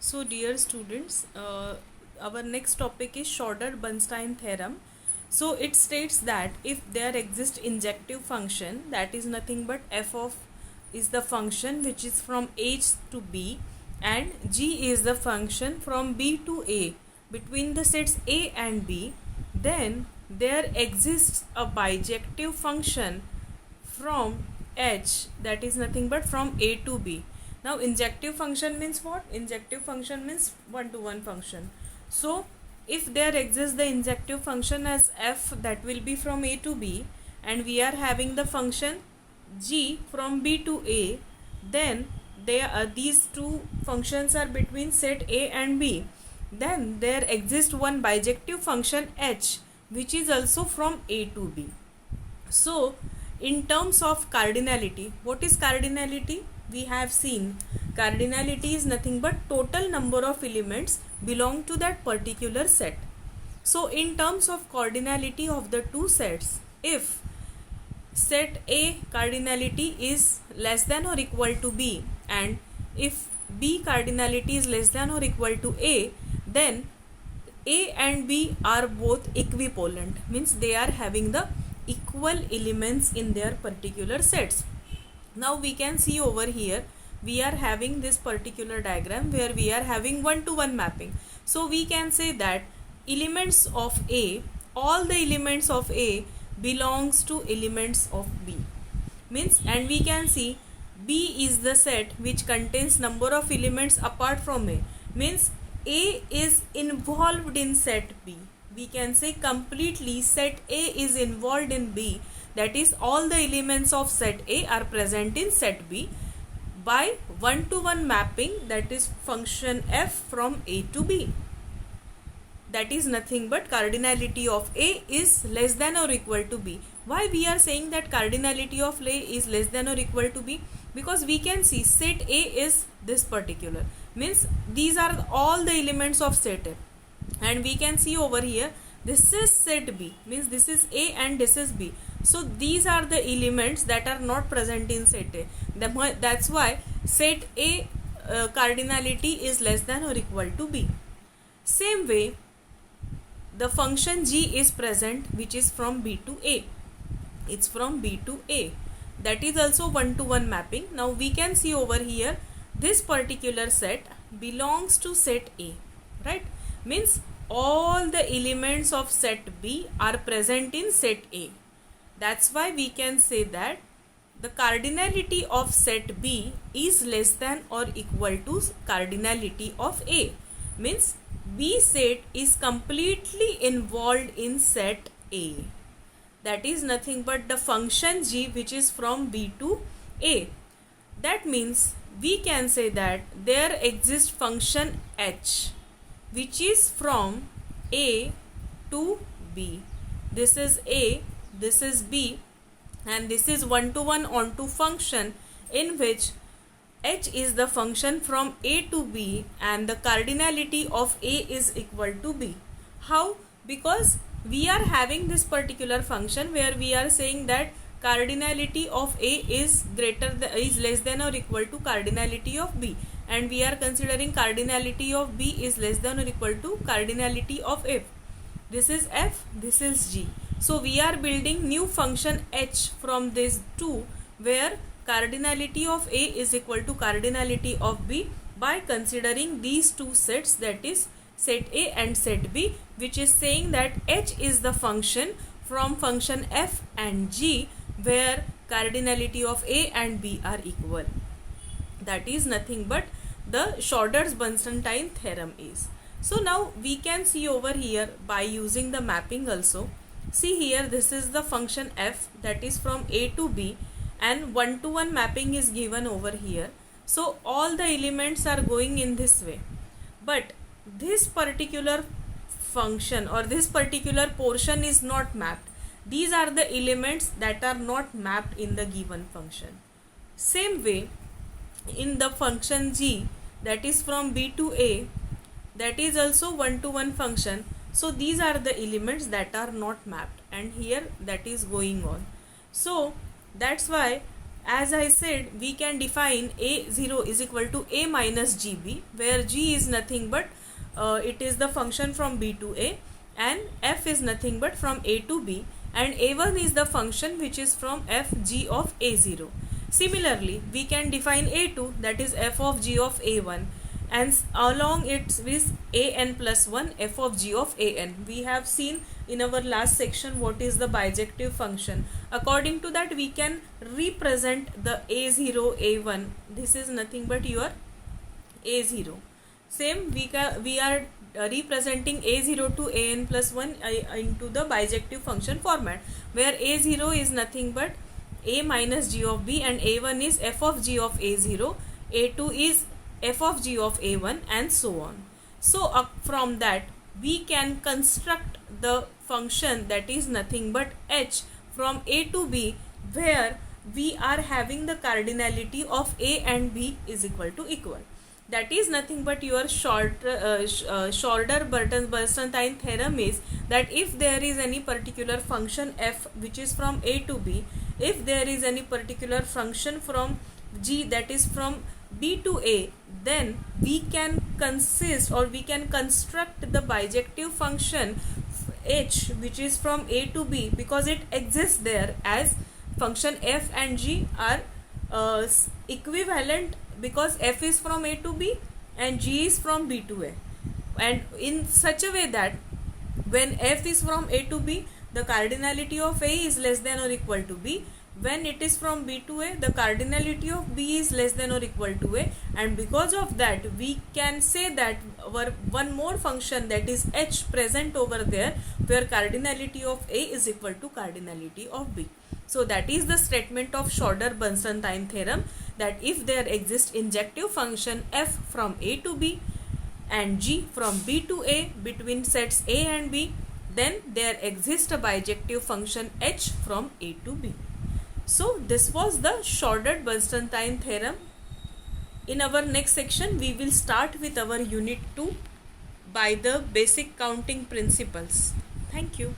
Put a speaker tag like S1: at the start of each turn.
S1: So, dear students, our next topic is Schroeder-Bernstein theorem. So, it states that if there exists injective function, that is nothing but f of is the function which is from h to b, and g is the function from b to a between the sets a and b, then there exists a bijective function from h, that is nothing but from a to b. Now injective function means what? Injective function means one to one function. So if there exists the injective function as f, that will be from a to b, and we are having the function g from b to a, then these two functions are between set a and b. Then there exists one bijective function h, which is also from a to b. So in terms of cardinality, what is cardinality? We have seen cardinality is nothing but total number of elements belong to that particular set. So in terms of cardinality of the two sets, if set A cardinality is less than or equal to B, and if B cardinality is less than or equal to A, then A and B are both equivalent, means they are having the equal elements in their particular sets. Now we can see over here, we are having this particular diagram where we are having one-to-one mapping. So we can say that elements of A, all the elements of A belongs to elements of B. Means, and we can see B is the set which contains number of elements apart from A. Means A is involved in set B. We can say completely set A is involved in B, that is all the elements of set A are present in set B by one-to-one mapping, that is function f from A to B. That is nothing but cardinality of A is less than or equal to B. Why we are saying that cardinality of A is less than or equal to B? Because we can see set A is this particular, means these are all the elements of set A. And we can see over here, this is set B, means this is A and this is B. So these are the elements that are not present in set A. That's why set A cardinality is less than or equal to B. Same way, the function g is present, which is from B to A. It's from B to A. That is also one-to-one mapping. Now we can see over here, this particular set belongs to set A, right? Means all the elements of set B are present in set A. That's why we can say that the cardinality of set B is less than or equal to cardinality of A. Means B set is completely involved in set A. That is nothing but the function g which is from B to A. That means we can say that there exists function h, which is from A to B. This is A, this is B, and this is one-to-one onto function in which h is the function from A to B and the cardinality of A is equal to B. How? Because we are having this particular function where we are saying that cardinality of A is less than or equal to cardinality of B, and we are considering cardinality of B is less than or equal to cardinality of F. This is F, this is G. So we are building new function h from these two, where cardinality of A is equal to cardinality of B by considering these two sets, that is set A and set B, which is saying that h is the function from function f and g where cardinality of A and B are equal. That is nothing but the Schroeder-Bernstein theorem is. So now we can see over here by using the mapping also. See here, this is the function f that is from A to B, and one-to-one mapping is given over here. So all the elements are going in this way, but this particular function or this particular portion is not mapped. These are the elements that are not mapped in the given function. Same way, in the function g that is from B to A, that is also one-to-one function. So these are the elements that are not mapped, and here that is going on. So that's why as I said, we can define a0 is equal to a minus gb, where g is nothing but it is the function from b to a, and f is nothing but from a to b, and a1 is the function which is from f g of a0. Similarly, we can define a2, that is f of g of a1, and along it with an plus 1 f of g of an. We have seen in our last section what is the bijective function. According to that, we can represent the a0 a1. This is nothing but your a0. Same, we are representing a0 to an plus 1 into the bijective function format, where a0 is nothing but a minus g of b, and a1 is f of g of a0, a2 is f of g of a1, and so on. So from that we can construct the function that is nothing but h from a to b, where we are having the cardinality of a and b is equal to equal. That is nothing but your Schroeder-Bernstein theorem is that if there is any particular function f which is from a to b, if there is any particular function from g that is from b to a, then we can consist or we can construct the bijective function h which is from a to b, because it exists there, as function f and g are equivalent, because f is from a to b and g is from b to a, and in such a way that when f is from a to b, the cardinality of a is less than or equal to b. When it is from b to a, the cardinality of b is less than or equal to a, and because of that we can say that our one more function, that is h, present over there, where cardinality of a is equal to cardinality of b. So that is the statement of Schroeder-Bernstein theorem, that if there exists injective function f from a to b and g from b to a between sets a and b, then there exists a bijective function h from a to b. So this was the Schroeder-Bernstein theorem. In our next section, we will start with our unit 2 by the basic counting principles. Thank you.